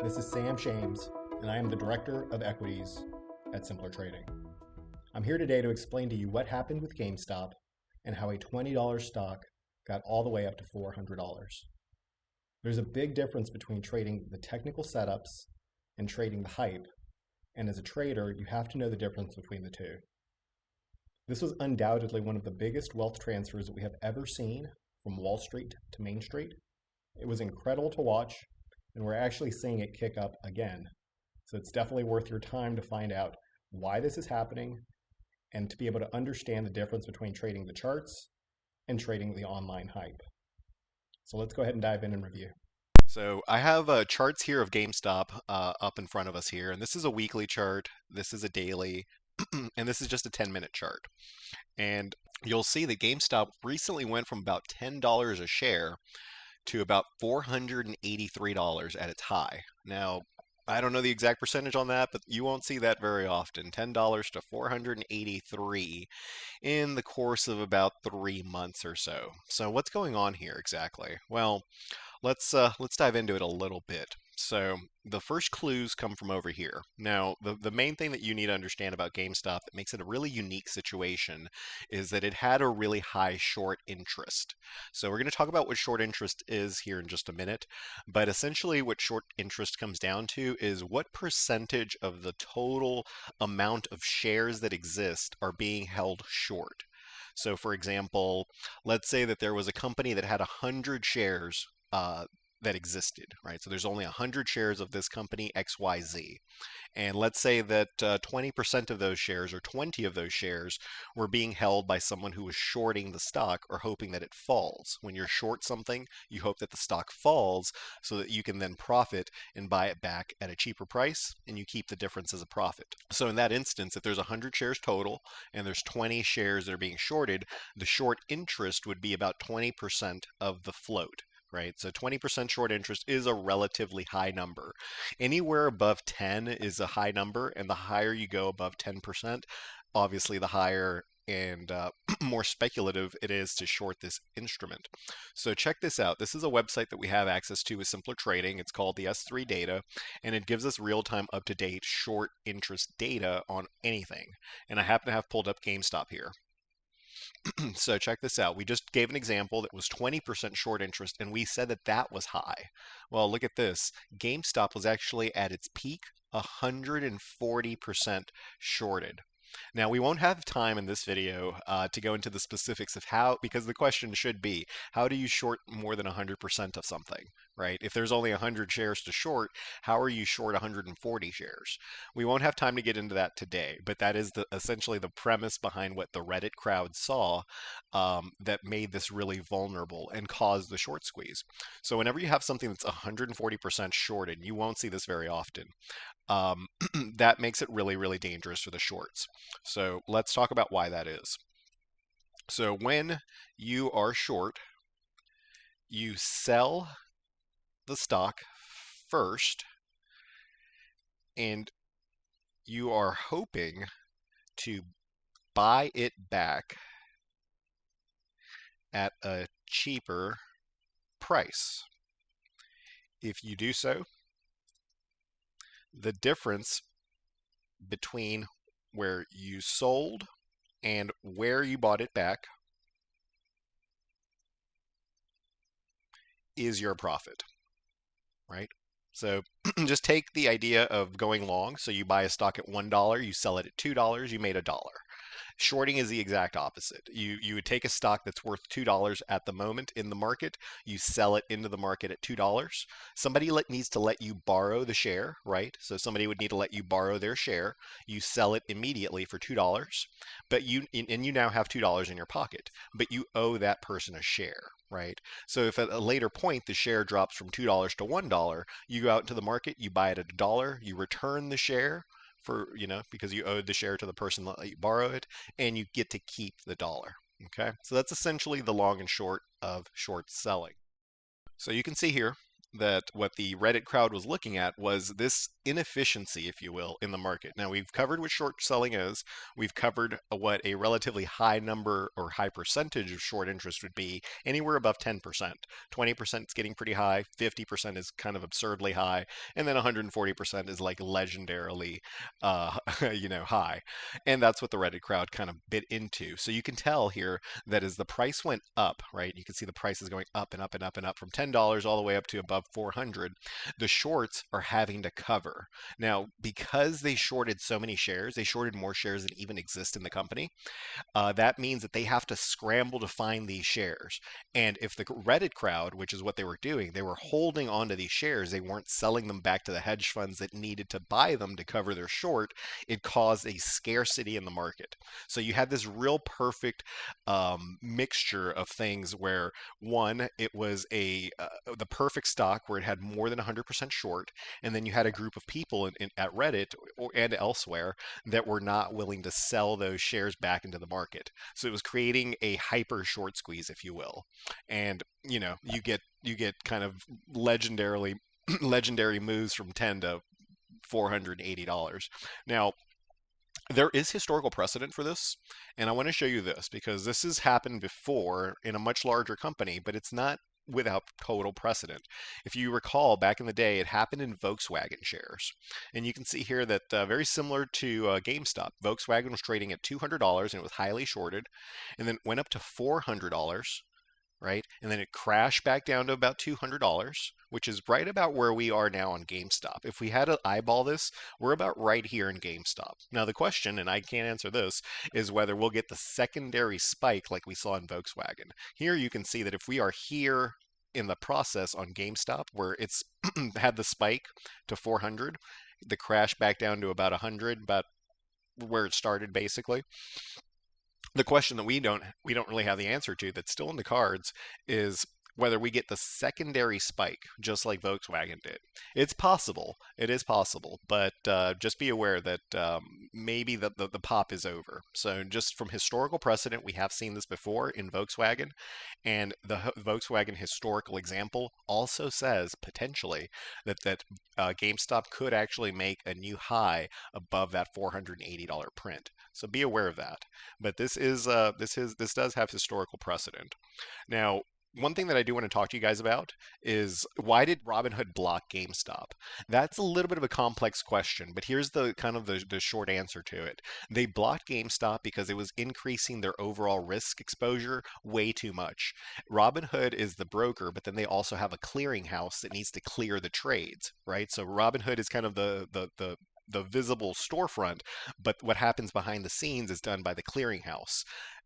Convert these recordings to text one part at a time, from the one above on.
This is Sam Shames, and I am the Director of Equities at Simpler Trading. I'm here today to explain to you what happened with GameStop and how a $20 stock got all the way up to $400. There's a big difference between trading the technical setups and trading the hype, and as a trader, you have to know the difference between the two. This was undoubtedly one of the biggest wealth transfers that we have ever seen from Wall Street to Main Street. It was incredible to watch, and we're actually seeing it kick up again. So it's definitely worth your time to find out why this is happening and to be able to understand the difference between trading the charts and trading the online hype. So let's go ahead and dive in and review. So I have charts here of GameStop up in front of us here, and this is a weekly chart, this is a daily, and this is just a 10-minute chart. And you'll see that GameStop recently went from about $10 a share to about $483 at its high. Now, I don't know the exact percentage on that, but you won't see that very often. $10 to $483 in the course of about 3 months or so. So what's going on here exactly? Well, let's dive into it a little bit. So the first clues come from over here. Now, the main thing that you need to understand about GameStop that makes it a really unique situation is that it had a really high short interest. So we're going to talk about what short interest is here in just a minute, but essentially what short interest comes down to is what percentage of the total amount of shares that exist are being held short. So for example, let's say that there was a company that had 100 shares that existed, right? So there's only 100 shares of this company XYZ. And let's say that 20% of those shares or 20 of those shares were being held by someone who was shorting the stock or hoping that it falls. When you're short something, you hope that the stock falls so that you can then profit and buy it back at a cheaper price, and you keep the difference as a profit. So in that instance, if there's 100 shares total and there's 20 shares that are being shorted, the short interest would be about 20% of the float. Right? So 20% short interest is a relatively high number. Anywhere above 10 is a high number, and the higher you go above 10%, obviously the higher and more speculative it is to short this instrument. So check this out. This is a website that we have access to with Simpler Trading. It's called the S3 Data, and it gives us real-time, up-to-date short interest data on anything. And I happen to have pulled up GameStop here. So check this out. We just gave an example that was 20% short interest, and we said that that was high. Well, look at this. GameStop was actually at its peak 140% shorted. Now, we won't have time in this video to go into the specifics of how, because the question should be, how do you short more than 100% of something, right? If there's only 100 shares to short, how are you short 140 shares? We won't have time to get into that today, but that is essentially the premise behind what the Reddit crowd saw that made this really vulnerable and caused the short squeeze. So whenever you have something that's 140% shorted, you won't see this very often. That makes it really, really dangerous for the shorts. So let's talk about why that is. So when you are short, you sell the stock first, and you are hoping to buy it back at a cheaper price. If you do so, the difference between where you sold and where you bought it back is your profit, right? So just take the idea of going long. So you buy a stock at $1, you sell it at $2, you made $1. Shorting is the exact opposite. You would take a stock that's worth $2 at the moment in the market, you sell it into the market at $2. Somebody needs to let you borrow the share, right? So somebody would need to let you borrow their share. You sell it immediately for $2, but you now have $2 in your pocket, but you owe that person a share, right? So if at a later point the share drops from $2 to $1, you go out into the market, you buy it at $1, you return the share for, because you owed the share to the person that let you borrow it, and you get to keep the dollar. Okay, so that's essentially the long and short of short selling. So you can see here that what the Reddit crowd was looking at was this inefficiency, if you will, in the market. Now, we've covered what short selling is. We've covered what a relatively high number or high percentage of short interest would be, anywhere above 10%. 20% is getting pretty high, 50% is kind of absurdly high, and then 140% is like legendarily, high. And that's what the Reddit crowd kind of bit into. So you can tell here that as the price went up, right, you can see the price is going up and up and up and up from $10 all the way up to above 400. The shorts are having to cover. Now, because they shorted so many shares, they shorted more shares than even exist in the company. That means that they have to scramble to find these shares. And if the Reddit crowd, which is what they were doing, they were holding onto these shares, they weren't selling them back to the hedge funds that needed to buy them to cover their short, it caused a scarcity in the market. So you had this real perfect mixture of things where one, it was the perfect stock where it had more than 100% short, and then you had a group of people at Reddit and elsewhere that were not willing to sell those shares back into the market. So it was creating a hyper short squeeze, if you will. And you get kind of legendarily legendary moves from 10 to $480. Now, there is historical precedent for this, and I want to show you this because this has happened before in a much larger company, but it's not without total precedent. If you recall, back in the day, it happened in Volkswagen shares. And you can see here that very similar to GameStop, Volkswagen was trading at $200 and it was highly shorted, and then went up to $400, right? And then it crashed back down to about $200, which is right about where we are now on GameStop. If we had to eyeball this, we're about right here in GameStop. Now, the question, and I can't answer this, is whether we'll get the secondary spike like we saw in Volkswagen. Here you can see that if we are here in the process on GameStop, where it's had the spike to 400, the crash back down to about 100, about where it started basically. The question that we don't really have the answer to that's still in the cards is whether we get the secondary spike just like Volkswagen did. It's possible. It is possible, but just be aware that maybe the pop is over. So just from historical precedent, we have seen this before in Volkswagen, and the Volkswagen historical example also says potentially that GameStop could actually make a new high above that $480 print. So be aware of that. But this does have historical precedent. Now, one thing that I do want to talk to you guys about is why did Robinhood block GameStop? That's a little bit of a complex question, but here's the kind of the short answer to it. They blocked GameStop because it was increasing their overall risk exposure way too much. Robinhood is the broker, but then they also have a clearinghouse that needs to clear the trades, right? So Robinhood is kind of the visible storefront, but what happens behind the scenes is done by the clearinghouse.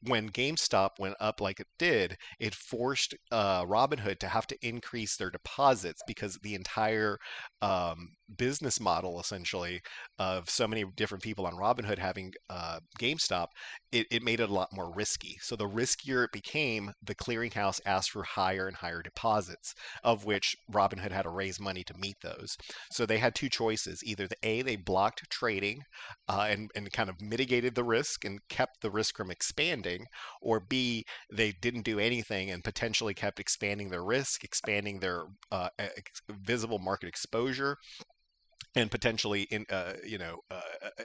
When GameStop went up like it did, it forced Robinhood to have to increase their deposits because the entire business model, essentially, of so many different people on Robinhood having GameStop, it made it a lot more risky. So the riskier it became, the clearinghouse asked for higher and higher deposits, of which Robinhood had to raise money to meet those. So they had two choices: either they blocked trading and kind of mitigated the risk and kept the risk from expanding, or B, they didn't do anything and potentially kept expanding their risk, expanding their visible market exposure, and potentially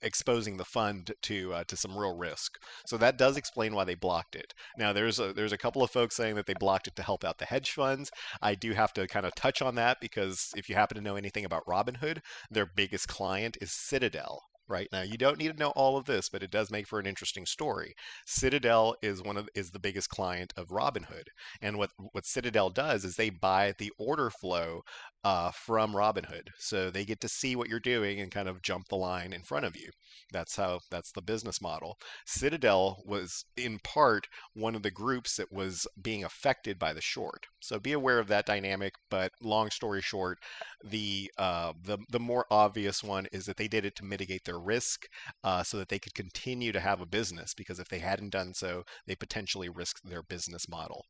exposing the fund to some real risk. So that does explain why they blocked it. Now there's a couple of folks saying that they blocked it to help out the hedge funds. I do have to kind of touch on that because if you happen to know anything about Robinhood, their biggest client is Citadel. Right now, you don't need to know all of this, but it does make for an interesting story. Citadel is the biggest client of Robinhood, and what Citadel does is they buy the order flow from Robinhood, so they get to see what you're doing and kind of jump the line in front of you. That's the business model. Citadel was in part one of the groups that was being affected by the short, so be aware of that dynamic. But long story short, the more obvious one is that they did it to mitigate their risk, so that they could continue to have a business. Because if they hadn't done so, they potentially risked their business model.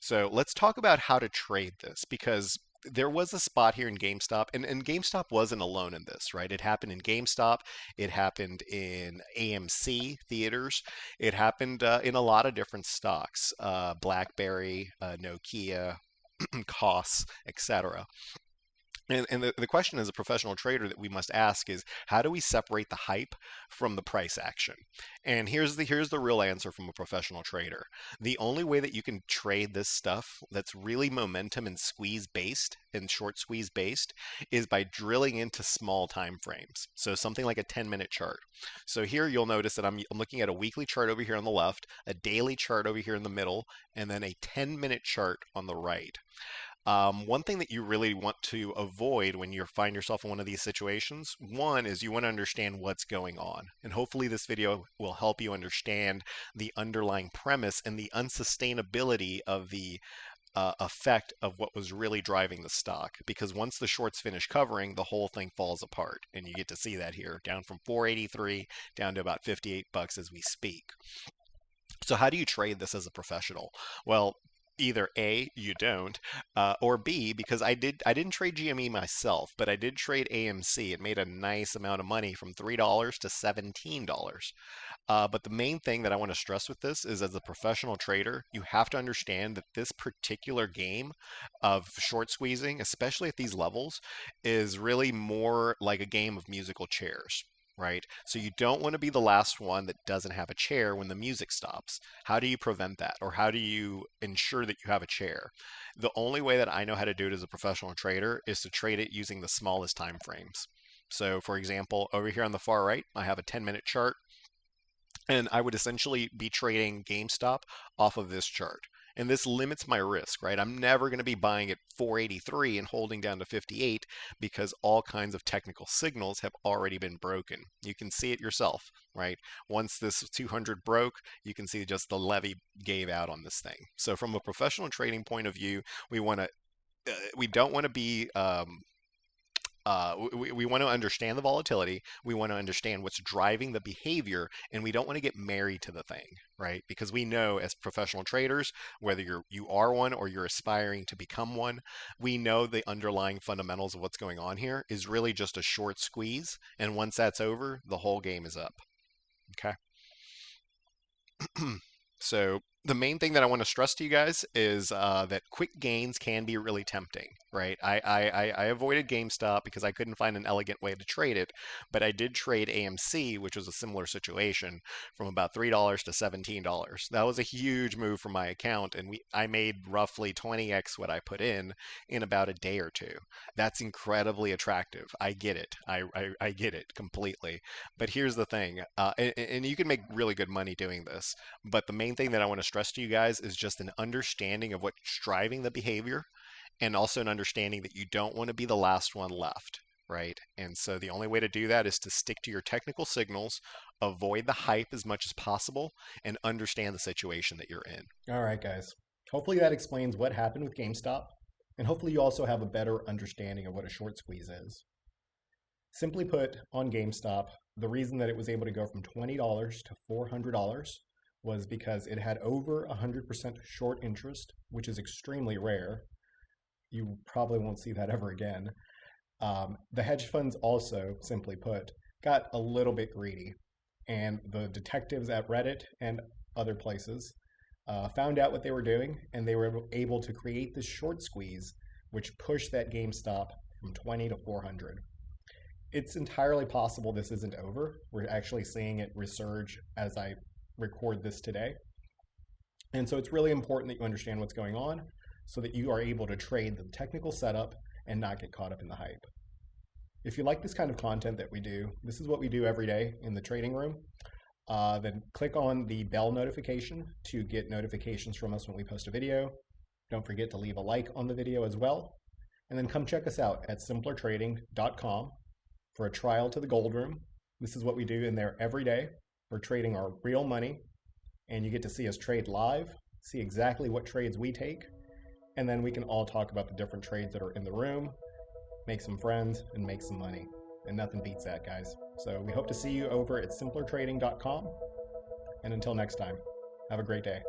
So let's talk about how to trade this, because there was a spot here in GameStop, and GameStop wasn't alone in this, right? It happened in GameStop, it happened in AMC theaters, it happened in a lot of different stocks, BlackBerry, Nokia. costs, etc. And the question as a professional trader that we must ask is, how do we separate the hype from the price action? And here's the real answer from a professional trader. The only way that you can trade this stuff that's really momentum and squeeze based and short squeeze based is by drilling into small time frames. So something like a 10-minute chart. So here you'll notice that I'm looking at a weekly chart over here on the left, a daily chart over here in the middle, and then a 10-minute chart on the right. One thing that you really want to avoid when you find yourself in one of these situations, one is you want to understand what's going on. And hopefully this video will help you understand the underlying premise and the unsustainability of the effect of what was really driving the stock. Because once the shorts finish covering, the whole thing falls apart. And you get to see that here, down from 483 down to about 58 bucks as we speak. So how do you trade this as a professional? Well, either A, you don't, or B, because I didn't trade GME myself, but I did trade AMC. It made a nice amount of money from $3 to $17. But the main thing that I want to stress with this is, as a professional trader, you have to understand that this particular game of short squeezing, especially at these levels, is really more like a game of musical chairs. Right? So you don't want to be the last one that doesn't have a chair when the music stops. How do you prevent that? Or how do you ensure that you have a chair? The only way that I know how to do it as a professional trader is to trade it using the smallest time frames. So for example, over here on the far right, I have a 10-minute chart, and I would essentially be trading GameStop off of this chart. And this limits my risk, right? I'm never going to be buying at 483 and holding down to 58 because all kinds of technical signals have already been broken. You can see it yourself, right? Once this 200 broke, you can see just the levy gave out on this thing. So from a professional trading point of view, we don't want to be we want to understand the volatility. We want to understand what's driving the behavior, and we don't want to get married to the thing, right? Because we know as professional traders, whether you are one or you're aspiring to become one, we know the underlying fundamentals of what's going on here is really just a short squeeze. And once that's over, the whole game is up. Okay. So the main thing that I want to stress to you guys is that quick gains can be really tempting, right? I avoided GameStop because I couldn't find an elegant way to trade it, but I did trade AMC, which was a similar situation, from about $3 to $17. That was a huge move for my account, and I made roughly 20x what I put in about a day or two. That's incredibly attractive. I get it. I get it completely. But here's the thing, and you can make really good money doing this, but the main thing that I want to stress to you guys is just an understanding of what's driving the behavior, and also an understanding that you don't want to be the last one left, right? And so the only way to do that is to stick to your technical signals, avoid the hype as much as possible, and understand the situation that you're in. All right, guys. Hopefully that explains what happened with GameStop, and hopefully you also have a better understanding of what a short squeeze is. Simply put, on GameStop, the reason that it was able to go from $20 to $400 was because it had over 100% short interest, which is extremely rare. You probably won't see that ever again. The hedge funds also, simply put, got a little bit greedy, and the detectives at Reddit and other places found out what they were doing, and they were able to create this short squeeze, which pushed that GameStop from 20 to 400. It's entirely possible this isn't over. We're actually seeing it resurge as I record this today. And so it's really important that you understand what's going on so that you are able to trade the technical setup and not get caught up in the hype. If you like this kind of content that we do, this is what we do every day in the trading room. Then click on the bell notification to get notifications from us when we post a video. Don't forget to leave a like on the video as well. And then come check us out at simplertrading.com for a trial to the gold room. This is what we do in there every day. We're trading our real money, and you get to see us trade live, see exactly what trades we take, and then we can all talk about the different trades that are in the room, make some friends, and make some money. And nothing beats that, guys. So we hope to see you over at simplertrading.com. And until next time, have a great day.